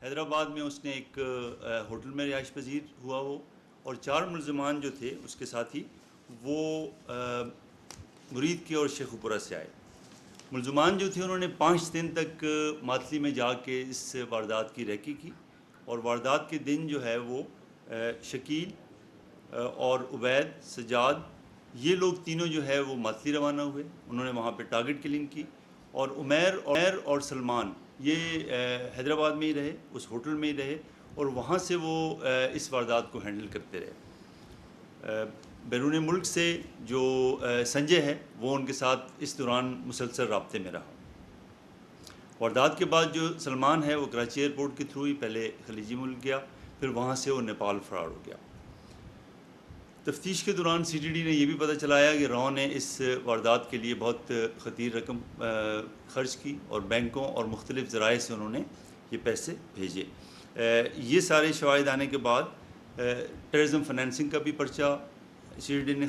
حیدرآباد میں اس نے ایک ہوٹل میں رہائش پذیر ہوا وہ، اور 4 ملزمان جو تھے اس کے ساتھی وہ مرید کے اور شیخ پورہ سے آئے۔ ملزمان جو تھے انہوں نے 5 دن تک ماتلی میں جا کے اس واردات کی ریکی کی، اور واردات کے دن جو ہے وہ شکیل اور عبید، سجاد، یہ لوگ تینوں جو ہے وہ ماتلی روانہ ہوئے۔ انہوں نے وہاں پہ ٹارگٹ کلنگ کی، اور عمیر اور سلمان یہ حیدرآباد میں ہی رہے، اس ہوٹل میں ہی رہے، اور وہاں سے وہ اس واردات کو ہینڈل کرتے رہے۔ بیرون ملک سے جو سنجے ہے وہ ان کے ساتھ اس دوران مسلسل رابطے میں رہا۔ واردات کے بعد جو سلمان ہے وہ کراچی ایئرپورٹ کے تھرو ہی پہلے خلیجی ملک گیا، پھر وہاں سے وہ نیپال فرار ہو گیا۔ تفتیش کے دوران سی ٹی ڈی نے یہ بھی پتہ چلایا کہ رو نے اس واردات کے لیے بہت خطیر رقم خرچ کی، اور بینکوں اور مختلف ذرائع سے انہوں نے یہ پیسے بھیجے۔ یہ سارے شواہد آنے کے بعد ٹیررزم فنانسنگ کا بھی پرچہ سی ٹی ڈی نے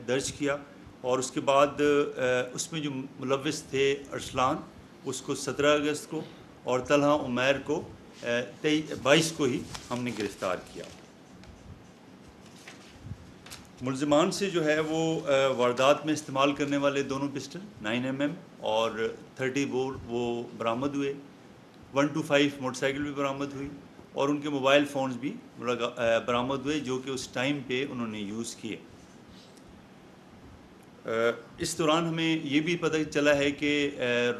درج کیا، اور اس کے بعد اس میں جو ملوث تھے ارسلان، اس کو 17 اگست کو، اور طلحہ عمیر کو 22 کو ہی ہم نے گرفتار کیا۔ ملزمان سے جو ہے وہ واردات میں استعمال کرنے والے دونوں پسٹل 9mm اور 30 بور وہ برآمد ہوئے، 125 موٹر سائیکل بھی برآمد ہوئی، اور ان کے موبائل فونز بھی برآمد ہوئے جو کہ اس ٹائم پہ انہوں نے یوز کیے۔ اس دوران ہمیں یہ بھی پتہ چلا ہے کہ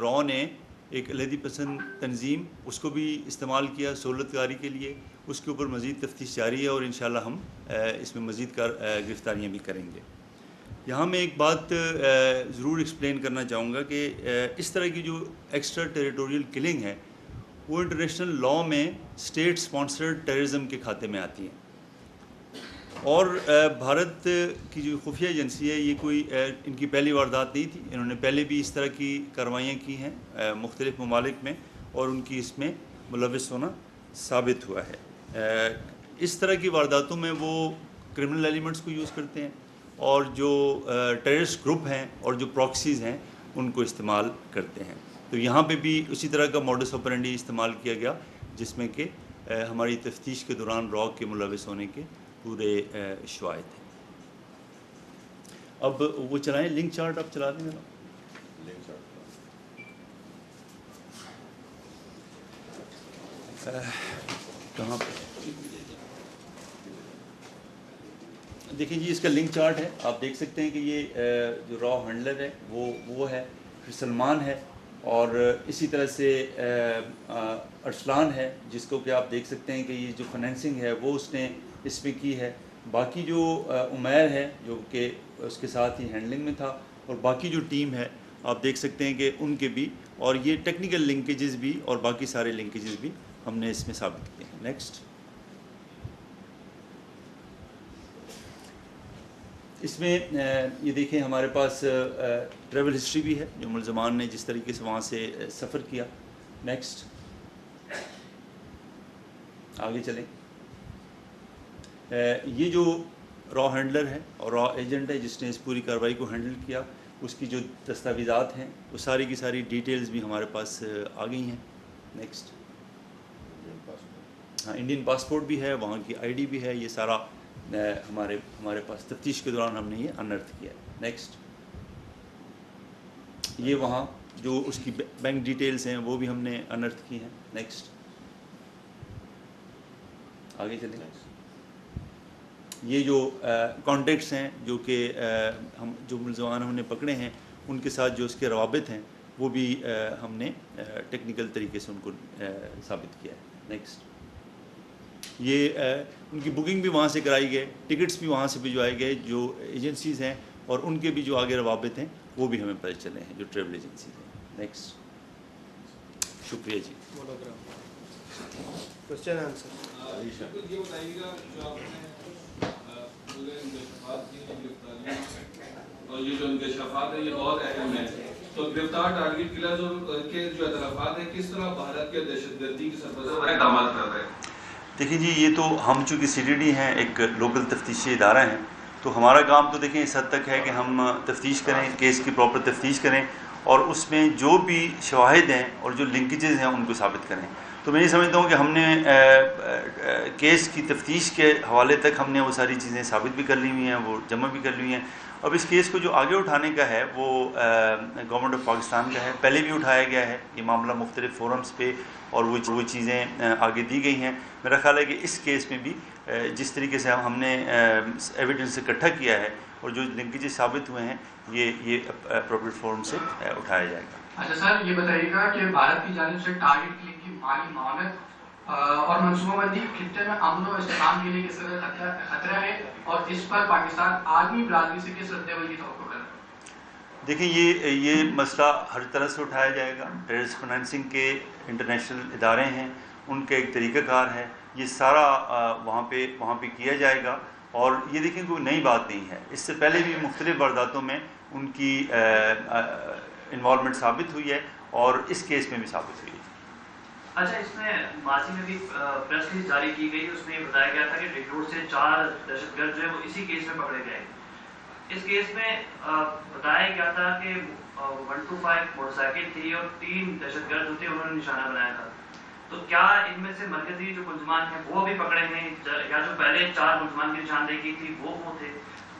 رو نے ایک علیحدہ پسند تنظیم اس کو بھی استعمال کیا سہولت کاری کے لیے۔ اس کے اوپر مزید تفتیش جاری ہے، اور انشاءاللہ ہم اس میں مزید گرفتاریاں بھی کریں گے۔ یہاں میں ایک بات ضرور ایکسپلین کرنا چاہوں گا کہ اس طرح کی جو ایکسٹرا ٹیریٹوریل کلنگ ہے وہ انٹرنیشنل لاء میں اسٹیٹ سپانسرڈ ٹیررزم کے کھاتے میں آتی ہیں، اور بھارت کی جو خفیہ ایجنسی ہے یہ کوئی ان کی پہلی واردات نہیں تھی، انہوں نے پہلے بھی اس طرح کی کارروائیاں کی ہیں مختلف ممالک میں، اور ان کی اس میں ملوث ہونا ثابت ہوا ہے۔ اس طرح کی وارداتوں میں وہ کرمنل ایلیمنٹس کو یوز کرتے ہیں، اور جو ٹیررسٹ گروپ ہیں اور جو پراکسیز ہیں ان کو استعمال کرتے ہیں۔ تو یہاں پہ بھی اسی طرح کا موڈس آپرینڈی استعمال کیا گیا، جس میں کہ ہماری تفتیش کے دوران رو کے ملوث ہونے کے پورے شواہد ہیں۔ اب وہ چلائیں لنک چارٹ، آپ چلا دیں ذرا لنک چارٹ کہاں پہ دیکھیں جی، اس کا لنک چارٹ ہے، آپ دیکھ سکتے ہیں کہ یہ جو رو ہینڈلر ہے وہ ہے، پھر سلمان ہے، اور اسی طرح سے ارسلان ہے جس کو کہ آپ دیکھ سکتے ہیں کہ یہ جو فنانسنگ ہے وہ اس نے اس میں کی ہے۔ باقی جو عمیر ہے جو کہ اس کے ساتھ ہی ہینڈلنگ میں تھا، اور باقی جو ٹیم ہے آپ دیکھ سکتے ہیں کہ ان کے بھی، اور یہ ٹیکنیکل لنکیجز بھی اور باقی سارے لنکیجز بھی ہم نے اس میں ثابت کیے ہیں۔ نیکسٹ، اس میں یہ دیکھیں ہمارے پاس ٹریول ہسٹری بھی ہے جو ملزمان نے جس طریقے سے وہاں سے سفر کیا۔ نیکسٹ، آگے چلیں۔ یہ جو را ہینڈلر ہے اور را ایجنٹ ہے جس نے اس پوری کارروائی کو ہینڈل کیا، اس کی جو دستاویزات ہیں وہ ساری کی ساری ڈیٹیلز بھی ہمارے پاس آ گئی ہیں۔ نیکسٹ، ہاں انڈین پاسپورٹ بھی ہے، وہاں کی آئی ڈی بھی ہے، یہ سارا ہمارے پاس تفتیش کے دوران ہم نے یہ انرتھ کیا ہے۔ نیکسٹ، یہ وہاں جو اس کی بینک ڈیٹیلز ہیں وہ بھی ہم نے انرتھ کی ہیں۔ نیکسٹ، آگے چلیں۔ یہ جو کانٹیکٹس ہیں جو کہ ہم جو ملزمان ہم نے پکڑے ہیں ان کے ساتھ جو اس کے روابط ہیں وہ بھی ہم نے ٹیکنیکل طریقے سے ان کو ثابت کیا ہے۔ نیکسٹ، یہ ان کی بکنگ بھی وہاں سے کرائی گئی، ٹکٹس بھی وہاں سے بھجوائے گئے جو ایجنسیز ہیں، اور ان کے بھی جو آگے روابط ہیں وہ بھی ہمیں پتہ چلے ہیں جو ٹریول ایجنسیز ہیں۔ نیکسٹ، شکریہ جی۔ Question answer. یہ بتائیے گا جو آپ نے پورے انکشافات کی گرفتاریاں اور یہ جو انکشافات ہیں یہ بہت اہم ہیں، تو گرفتار ٹارگیٹ کلرز کے جو اعترافات ہیں کس طرح بھارت کے دہشت گردی کی سربراہ میں اقدامات کر رہے ہیں؟ دیکھیں جی، یہ تو ہم چونکہ سی ٹی ڈی ہیں، ایک لوکل تفتیشی ادارہ ہیں، تو ہمارا کام تو دیکھیں اس حد تک ہے کہ ہم تفتیش کریں، کیس کی پراپر تفتیش کریں، اور اس میں جو بھی شواہد ہیں اور جو لنکیجز ہیں ان کو ثابت کریں۔ تو تو میں یہ سمجھتا ہوں کہ ہم نے کیس کی تفتیش کے حوالے تک ہم نے وہ ساری چیزیں ثابت بھی کر لی ہوئی ہیں، وہ جمع بھی کر لی ہوئی ہیں. اب اس کیس کو جو آگے اٹھانے کا ہے وہ گورنمنٹ آف پاکستان کا ہے. پہلے بھی اٹھایا گیا ہے یہ معاملہ مختلف فورمز پہ، اور وہ چیزیں آگے دی گئی ہیں. میرا خیال ہے کہ اس کیس میں بھی جس طریقے سے ہم نے ایویڈنس اکٹھا کیا ہے اور جو لنکیجز ثابت ہوئے ہیں، یہ اپروپریٹ فورم سے اٹھایا جائے گا. اچھا سر، یہ بتائیے گا کہ بھارت کی جانب سے ٹارگٹ کلنگ کی مالی معاونت اور منصوبہ بندی خطے میں امن و استحکام کے لیے کس طرح خطرہ ہے، اور اس پر پاکستان عالمی برادری سے کس رد عمل کی توقع کر رہا ہے؟ دیکھیں یہ مسئلہ ہر طرح سے اٹھایا جائے گا. ٹیررسٹ فنانسنگ کے انٹرنیشنل ادارے ہیں، ان کا ایک طریقہ کار ہے، یہ سارا وہاں پہ کیا جائے گا. اور یہ دیکھیں کوئی نئی بات نہیں ہے، اس سے پہلے بھی مختلف وارداتوں میں ان کی انوالومنٹ ثابت ہوئی ہے اور اس کیس میں بھی ثابت ہوئی ہے. اچھا، اس میں ماضی میں بھی پریس ریلیز جاری کی گئی، اس میں یہ بتایا گیا تھا کہ ڈگلوڈ سے 4 دہشت گرد جو ہے وہ اسی کیس میں پکڑے گئے. اس کیس میں بتایا گیا تھا کہ 125 موٹر سائیکل تھی اور 3 دہشت گرد ہوتے انہوں نے نشانہ بنایا تھا. تو کیا ان میں سے مرکزی جو ملزمان ہیں وہ بھی پکڑے ہیں، یا جو پہلے 4 ملزمان کی نشاندہی کی تھی وہ تھے؟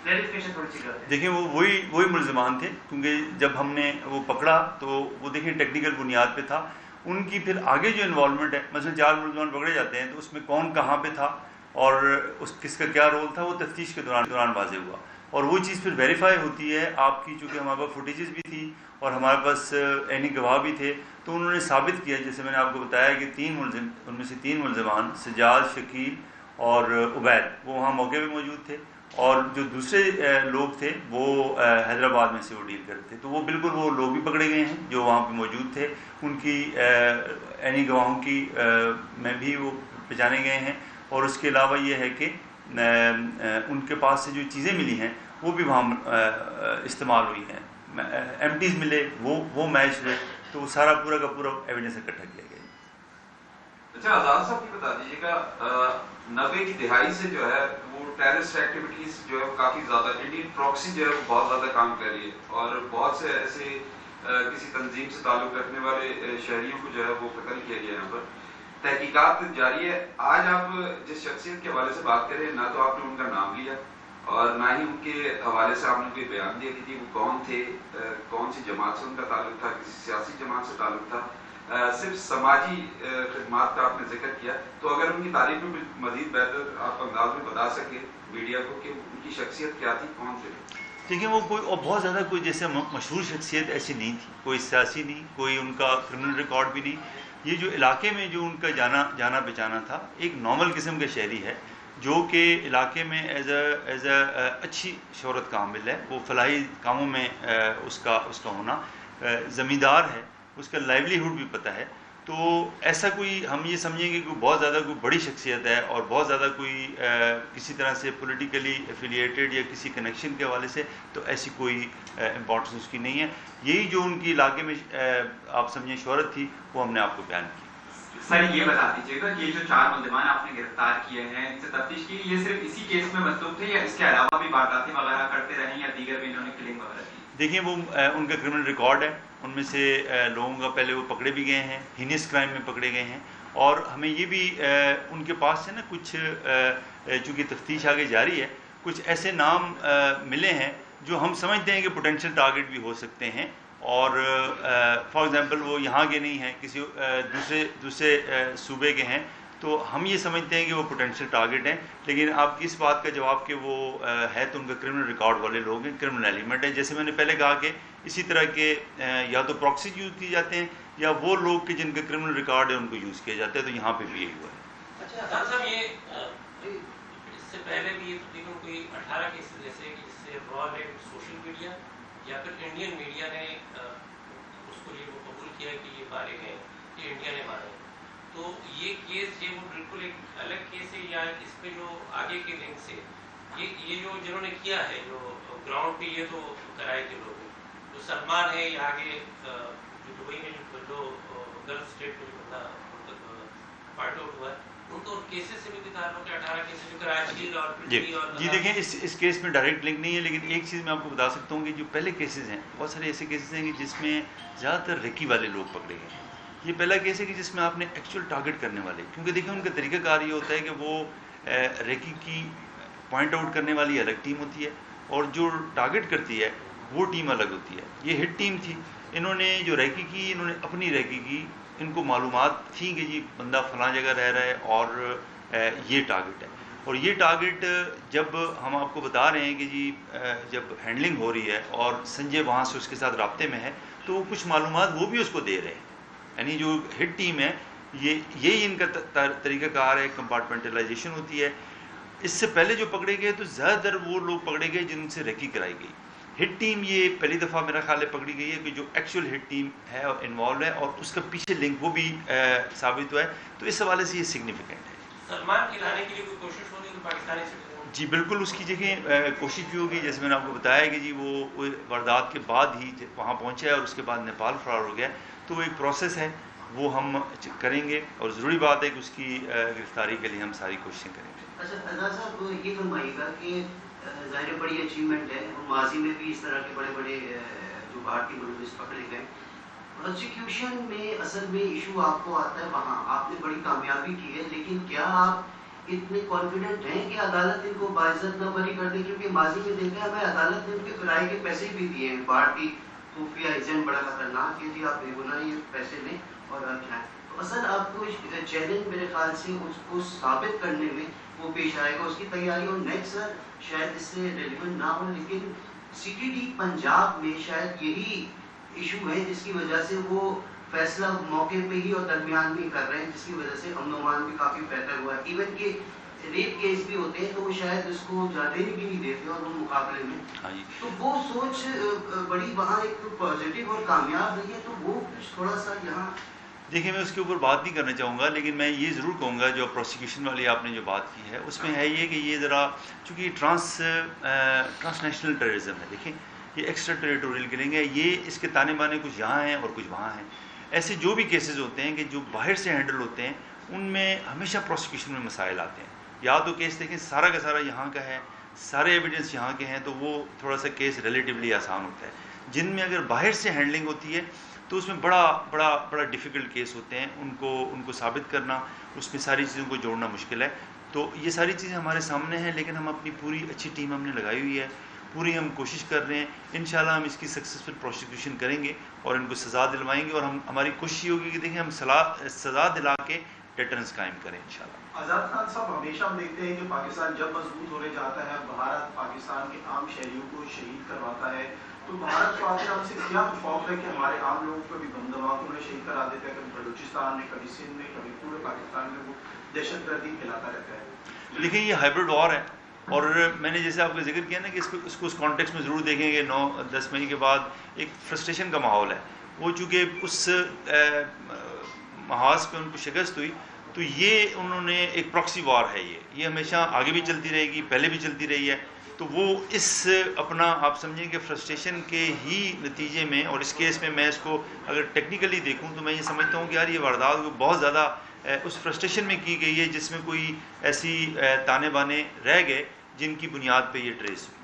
کلیریفیکیشن تھوڑی سی کرتے ہیں. دیکھیں وہ وہی ملزمان تھے، کیونکہ جب ہم نے وہ پکڑا تو وہ دیکھیں ٹیکنیکل بنیاد پہ تھا. ان کی پھر آگے جو انوالومنٹ ہے، مثلا 4 ملزمان پکڑے جاتے ہیں تو اس میں کون کہاں پہ تھا اور کس کا کیا رول تھا، وہ تفتیش کے دوران واضح ہوا. اور وہ چیز پھر ویریفائی ہوتی ہے آپ کی، چونکہ ہمارے پاس فوٹیجز بھی تھی اور ہمارے پاس عینی گواہ بھی تھے، تو انہوں نے ثابت کیا، جیسے میں نے آپ کو بتایا کہ 3 ان میں سے 3 ملزمان سجاد، شکیل اور عبید وہ وہاں موقع پہ موجود تھے، اور جو دوسرے لوگ تھے وہ حیدرآباد میں سے وہ ڈیل کرتے تھے. تو وہ بالکل وہ لوگ بھی پکڑے گئے ہیں جو وہاں پہ موجود تھے، ان کی عینی گواہوں کی میں بھی وہ پہچانے گئے ہیں. اور اس کے علاوہ یہ ہے کہ ان کے پاس سے جو چیزیں ملی ہیں وہ بھی وہاں استعمال ہوئی ہیں. ایمٹیز ملے، وہ میچ ہوئے، تو وہ سارا پورا کا پورا ایویڈنس اکٹھا کیا گیا. اچھا آزاد صاحب یہ بتا دیجیے گا، 90 کی دہائی سے جو ہے وہ ٹیررسٹ ایکٹیویٹیز جو ہے کافی زیادہ، انڈین پراکسی جو ہے وہ بہت زیادہ کام کر رہی ہے، اور بہت سے ایسے کسی تنظیم سے تعلق رکھنے والے شہریوں کو جو ہے وہ قتل کیا گیا. یہاں پر تحقیقات جاری ہے. آج آپ جس شخصیت کے حوالے سے بات کریں، نہ تو آپ نے ان کا نام لیا اور نہ ہی ان کے حوالے سے آپ نے کوئی بیان دیا کہ وہ کون تھے، کون سی جماعت سے ان کا تعلق تھا، کسی سیاسی جماعت سے تعلق تھا. صرف سماجی خدمات کا آپ نے ذکر کیا. تو اگر ان کی تعریف میں مزید بہتر آپ انداز میں بتا سکیں میڈیا کو کہ ان کی شخصیت کیا تھی، کون تھے؟ دیکھیں وہ کوئی اور بہت زیادہ کوئی جیسے مشہور شخصیت ایسی نہیں تھی، کوئی سیاسی نہیں، کوئی ان کا کرمنل ریکارڈ بھی نہیں. یہ جو علاقے میں جو ان کا جانا پہچانا تھا، ایک نارمل قسم کا شہری ہے جو کہ علاقے میں ایز اے اچھی شہرت کا حامل ہے. وہ فلاحی کاموں میں اس کا ہونا، زمیندار ہے، اس کا لائیولی ہوڈ بھی پتہ ہے. تو ایسا کوئی ہم یہ سمجھیں گے کہ بہت زیادہ کوئی بڑی شخصیت ہے اور بہت زیادہ کوئی کسی طرح سے پولیٹیکلی ایفیلیٹڈ یا کسی کنیکشن کے حوالے سے، تو ایسی کوئی امپورٹنس اس کی نہیں ہے. یہی جو ان کی علاقے میں آپ سمجھیں شہرت تھی، وہ ہم نے آپ کو بیان کی. سر یہ بتا دیجیے گا کہ یہ جو 4 ملزمان آپ نے گرفتار کیے ہیں، ان سے تفتیش کی، یہ صرف اسی کیس میں مصروف تھے یا اس کے علاوہ بھی وارداتیں وغیرہ کرتے رہے، یا دیگر بھی انہوں نے کلنگ وغیرہ کی؟ دیکھیں وہ ان کا کرمنل ریکارڈ ہے، ان میں سے لوگوں کا پہلے وہ پکڑے بھی گئے ہیں، ہینس کرائم میں پکڑے گئے ہیں. اور ہمیں یہ بھی ان کے پاس سے نا کچھ چونکہ تفتیش آگے جاری ہے، کچھ ایسے نام ملے ہیں جو ہم سمجھتے ہیں کہ پوٹینشیل ٹارگٹ بھی ہو سکتے ہیں. اور فار ایگزامپل وہ یہاں کے نہیں ہیں، کسی دوسرے صوبے کے ہیں، تو ہم یہ سمجھتے ہیں کہ وہ پوٹینشیل ٹارگٹ ہیں. لیکن آپ کی اس بات کا جواب کہ وہ ہے تو ان کا کرمنل ریکارڈ والے لوگ ہیں، کرمنل ایلیمنٹ ہے. جیسے میں نے پہلے کہا کہ اسی طرح کے یا تو پراکسی یوز کیے جاتے ہیں یا وہ لوگ کہ جن کا کرمنل ریکارڈ ہے ان کو یوز کیا جاتا ہے. تو یہاں پہ بھی یہی ہوا ہے. اچھا صاحب، یہ اس سے پہلے بھی یہ تقریباً کوئی 18 کیسز جیسے کہ جس سے رول ہے سوشل میڈیا یا پھر انڈین میڈیا نے اس کو یہ قبول کیا کہ یہ مارے گئے، یہ انڈیا نے مارے. تو یہ کیس یہ وہ بالکل ایک الگ کیس ہے، یا اس پہ جو آگے کے لنک سے یہ جو جنہوں نے کیا ہے، جو گراؤنڈ پہ یہ تو کرائے کے لوگ جو سلمان ہے، یا آگے جو دبئی میں جو گلف اسٹیٹ میں جو بندہ پارٹ آؤٹ ہوا ہے، ان کو کیسز سے بھی تعلق ہے؟ 18 کیسز جو کراچی اور جی دیکھیں اس کیس میں ڈائریکٹ لنک نہیں ہے، لیکن ایک چیز میں آپ کو بتا سکتا ہوں کہ جو پہلے کیسز ہیں، بہت سارے ایسے کیسز ہیں کہ جس میں زیادہ تر ریکی والے لوگ پکڑے گئے ہیں. یہ پہلا کیس ہے کہ جس میں آپ نے ایکچوئل ٹارگٹ کرنے والے، کیونکہ دیکھیں ان کا طریقہ کار یہ ہوتا ہے کہ وہ ریکی کی پوائنٹ آؤٹ کرنے والی الگ ٹیم ہوتی ہے اور جو ٹارگٹ کرتی ہے وہ ٹیم الگ ہوتی ہے. یہ ہٹ ٹیم تھی، انہوں نے جو ریکی کی انہوں نے اپنی ریکی کی، ان کو معلومات تھیں کہ جی بندہ فلاں جگہ رہ رہا ہے اور یہ ٹارگٹ ہے. اور یہ ٹارگٹ جب ہم آپ کو بتا رہے ہیں کہ جی جب ہینڈلنگ ہو رہی ہے اور سنجے وہاں سے اس کے ساتھ رابطے میں ہے تو وہ کچھ معلومات وہ بھی اس کو دے رہے ہیں. یعنی جو ہٹ ٹیم ہے یہی ان کا طریقہ کار ہے، کمپارٹمنٹلائزیشن ہوتی ہے. اس سے پہلے جو پکڑے گئے تو زیادہ تر وہ لوگ پکڑے گئے جن سے ریکی کرائی گئی. ہٹ ٹیم یہ پہلی دفعہ میرا خیال ہے پکڑی گئی ہے کہ جو ایکچوئل ہٹ ٹیم ہے اور انوالو ہے اور اس کا پیچھے لنک وہ بھی ثابت ہوا ہے. تو اس حوالے سے یہ سگنیفیکنٹ ہے. سلمان کی لانے کے لیے کوئی کوشش ہو رہی ہے پاکستانی سٹیزن؟ جی بالکل اس کی جگہ کوشش بھی ہوگی. جیسے میں نے آپ کو بتایا کہ جی وہ واردات کے بعد ہی وہاں پہنچا ہے اور اس کے بعد نیپال فرار ہو گیا. تو وہ ایک پروسیس ہے، وہ ہم کریں گے اور ضروری بات ہے کہ اس کی گرفتاری کے لیے ہم ساری کوششیں کریں گے. اچھا فیضان صاحب یہ فرمائیے گا کہ ظاہر بڑی اچیومنٹ ہے، ماضی میں بھی اس طرح کے بڑے بڑے جو بھارتی ملوث پکڑے گئے، پروسیکیوشن میں اصل میں ایشو آپ کو آتا ہے وہاں آپ نے بڑی کامیابی کی ہے، لیکن کیا آپ اتنے کانفیڈنٹ ہیں کہ عدالت ان کو باعزت نہ بری کر دے؟ کیونکہ ماضی میں دیکھا ہے ہمیں عدالت نے ان کے کرائے کے پیسے بھی دیے ہیں. بھارتی خفیہ ایجنٹ بڑا خطرناک ہے جی، آپ بے گناہ یہ پیسے لیں اور کیا ہے. تو اصل آپ کو چیلنج میرے خیال سے اس کو ثابت کرنے میں وہ پیش آئے گا، اس کی تیاری. اور نیکسٹ سر شاید اس سے ریلیونٹ نہ ہو، لیکن سی ٹی ڈی پنجاب میں شاید یہی ایشو ہے جس کی وجہ سے وہ فیصلہ موقع پہ ہی اور درمیان میں کر رہے ہیں، جس کی وجہ سے امن و امان بھی کافی بہتر ہوا ہے. ایون کہ ریپ کیس بھی ہوتے ہیں تو وہ شاید اس کو زیادہ بھی نہیں دیتے اور وہ مقابلے میں تو وہ سوچ بڑی وہاں ایک پازیٹیو اور کامیاب رہی ہے. تو وہ تھوڑا سا یہاں دیکھیں میں اس کے اوپر بات نہیں کرنا چاہوں گا، لیکن میں یہ ضرور کہوں گا جو پروسیکیوشن والی آپ نے جو بات کی ہے اس میں ہے یہ کہ یہ ذرا چونکہ ٹرانس نیشنل ٹیررزم ہے. دیکھیں یہ ایکسٹرا ٹیریٹوریل کلنگ ہے، یہ اس کے تانے بانے کچھ یہاں ہیں اور کچھ وہاں ہیں. ایسے جو بھی کیسز ہوتے ہیں کہ جو باہر سے ہینڈل ہوتے ہیں ان میں ہمیشہ پروسیکیوشن میں مسائل آتے ہیں. یا تو کیس دیکھیں سارا کا سارا یہاں کا ہے، سارے ایویڈنس یہاں کے ہیں تو وہ تھوڑا سا کیس ریلیٹیولی آسان ہوتا ہے. جن میں اگر باہر سے ہینڈلنگ ہوتی ہے تو اس میں بڑا ڈیفیکلٹ کیس ہوتے ہیں، ان کو ثابت کرنا، اس میں ساری چیزوں کو جوڑنا مشکل ہے. تو یہ ساری چیزیں ہمارے سامنے ہیں، لیکن ہم اپنی پوری اچھی ٹیم ہم نے لگائی ہوئی ہے، پوری ہم کوشش کر رہے ہیں. انشاءاللہ ہم اس کی سکسیزفل پروسیکیوشن کریں گے اور ان کو سزا دلوائیں گے. اور ہماری کوشش یہ ہوگی کہ دیکھیں ہم سزا دلا کے ڈیٹرنس قائم کریں انشاءاللہ. آزاد خان صاحب ہمیشہ ہم دیکھتے ہیں کہ پاکستان جب مضبوط ہونے جاتا ہے بھارت پاکستان کے عام شہریوں کو شہید کرواتا ہے. تو بھارت کو آخر ہم سے کیا خوف ہے کہ ہمارے عام لوگوں کو بھی بم دھماکوں میں شہید کرا دیتا ہے، کبھی بلوچستان میں، کبھی سندھ میں، کبھی پورے پاکستان میں وہ دہشت گردی پھیلاتا رہتا ہے. دیکھیں یہ ہائبرڈ وار ہے اور میں نے جیسے آپ کا ذکر کیا نا کہ اس کو اس کانٹیکس میں ضرور دیکھیں گے. 9-10 مئی کے بعد ایک فرسٹریشن کا ماحول ہے. وہ چونکہ اس محاذ پہ ان کو شکست ہوئی تو یہ انہوں نے ایک پراکسی وار ہے، یہ ہمیشہ آگے بھی چلتی رہے گی، پہلے بھی چلتی رہی ہے. تو وہ اس اپنا آپ سمجھیں کہ فرسٹریشن کے ہی نتیجے میں، اور اس کیس میں اس کو اگر ٹیکنیکلی دیکھوں تو میں یہ سمجھتا ہوں کہ یار یہ واردات بہت زیادہ اس فرسٹریشن میں کی گئی ہے جس میں کوئی ایسی تانے بانے رہ گئے جن کی بنیاد پہ یہ ٹریس ہوئی.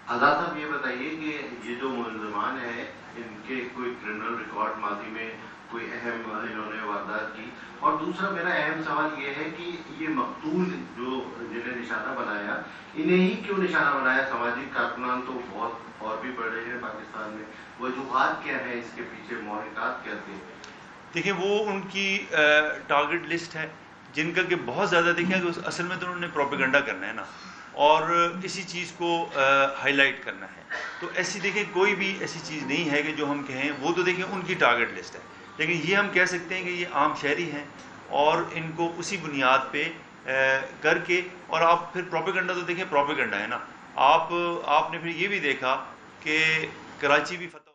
آزاد صاحب یہ بتائیے کہ یہ جو ملزمان ہیں ان کے کوئی کرمنل ریکارڈ ماضی میں کوئی اہم انہوں نے واردات کی؟ اور دوسرا میرا اہم سوال یہ ہے کہ یہ مقتول جو جنہیں نشانہ بنایا انہیں ہی کیوں نشانہ بنایا؟ سماجی کارکنان تو بہت اور بھی بڑے ہیں پاکستان میں، وجوہات کیا ہیں اس کے پیچھے، محرکات کیا تھے؟ دیکھیں وہ ان کی ٹارگٹ لسٹ ہے جن کا کہ بہت زیادہ دیکھیں کہ اصل میں تو انہوں نے پروپیگنڈا کرنا ہے نا اور اسی چیز کو ہائی لائٹ کرنا ہے. تو ایسی دیکھیں کوئی بھی ایسی چیز نہیں ہے کہ جو ہم کہیں، وہ تو دیکھیں ان کی ٹارگٹ لسٹ ہے. لیکن یہ ہم کہہ سکتے ہیں کہ یہ عام شہری ہیں اور ان کو اسی بنیاد پہ کر کے، اور آپ پھر پروپیگنڈا تو دیکھیں پروپیگنڈا ہے نا. آپ نے پھر یہ بھی دیکھا کہ کراچی بھی فتح